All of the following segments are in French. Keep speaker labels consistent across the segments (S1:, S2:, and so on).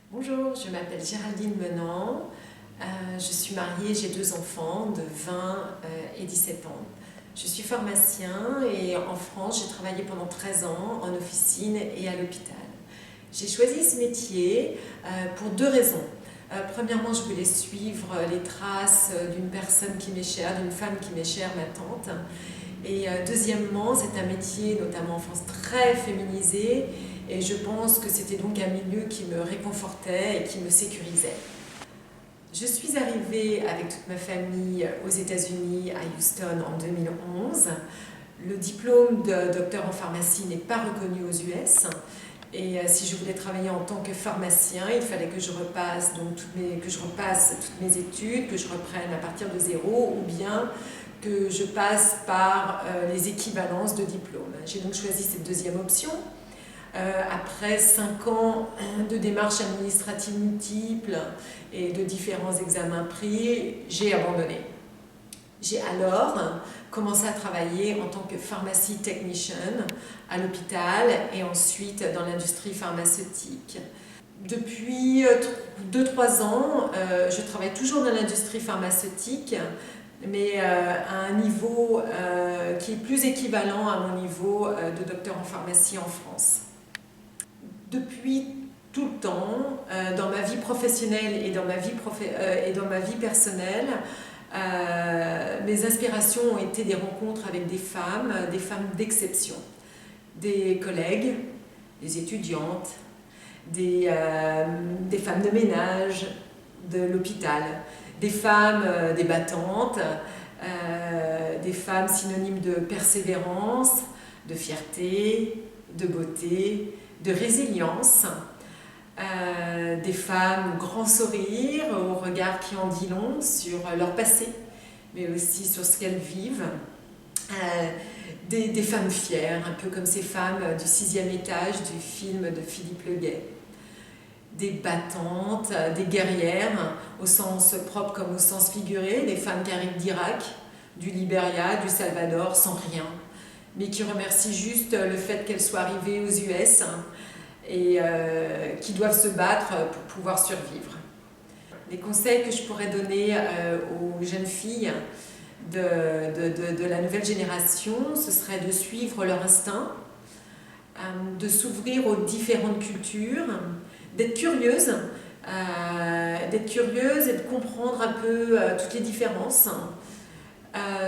S1: Bonjour, je m'appelle Géraldine Menant, je suis mariée, j'ai 2 enfants de 20 et 17 ans. Je suis pharmacien et en France, j'ai travaillé pendant 13 ans en officine et à l'hôpital. J'ai choisi ce métier pour 2 raisons. Premièrement, je voulais suivre les traces d'une personne qui m'est chère, d'une femme qui m'est chère, ma tante. Et deuxièmement, c'est un métier, notamment en France, très féminisé. Et je pense que c'était donc un milieu qui me réconfortait et qui me sécurisait. Je suis arrivée avec toute ma famille aux États-Unis, à Houston, en 2011. Le diplôme de docteur en pharmacie n'est pas reconnu aux US. Et si je voulais travailler en tant que pharmacien, il fallait que je repasse toutes mes études, que je reprenne à partir de zéro, ou bien que je passe par les équivalences de diplômes. J'ai donc choisi cette deuxième option. Après 5 ans de démarches administratives multiples et de différents examens pris, j'ai abandonné. J'ai alors commencé à travailler en tant que pharmacy technician à l'hôpital et ensuite dans l'industrie pharmaceutique. Depuis 2-3 ans, je travaille toujours dans l'industrie pharmaceutique, mais à un niveau qui est plus équivalent à mon niveau de docteur en pharmacie en France. Depuis tout le temps, dans ma vie professionnelle et dans ma vie personnelle, mes inspirations ont été des rencontres avec des femmes d'exception, des collègues, des étudiantes, des femmes de ménage de l'hôpital, des femmes débattantes, des femmes synonymes de persévérance, de fierté, de beauté, de résilience, des femmes au grand sourire, au regard qui en dit long sur leur passé, mais aussi sur ce qu'elles vivent, des femmes fières, un peu comme ces femmes du 6e étage du film de Philippe Leguet, des battantes, des guerrières, au sens propre comme au sens figuré, des femmes qui arrivent d'Irak, du Libéria, du Salvador, sans rien, mais qui remercient juste le fait qu'elles soient arrivées aux US et qui doivent se battre pour pouvoir survivre. Les conseils que je pourrais donner aux jeunes filles de la nouvelle génération, ce serait de suivre leur instinct, de s'ouvrir aux différentes cultures, d'être curieuse et de comprendre un peu toutes les différences.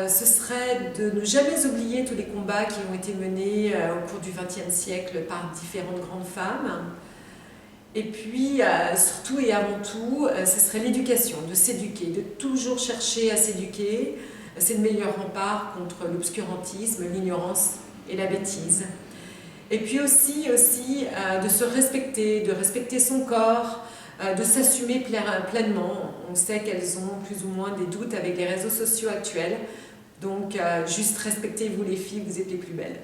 S1: Ce serait de ne jamais oublier tous les combats qui ont été menés au cours du XXe siècle par différentes grandes femmes. Et puis, surtout et avant tout, ce serait l'éducation, de s'éduquer, de toujours chercher à s'éduquer. C'est le meilleur rempart contre l'obscurantisme, l'ignorance et la bêtise. Et puis aussi de se respecter, de respecter son corps, de s'assumer pleinement. On sait qu'elles ont plus ou moins des doutes avec les réseaux sociaux actuels. Donc, juste respectez-vous les filles, vous êtes les plus belles.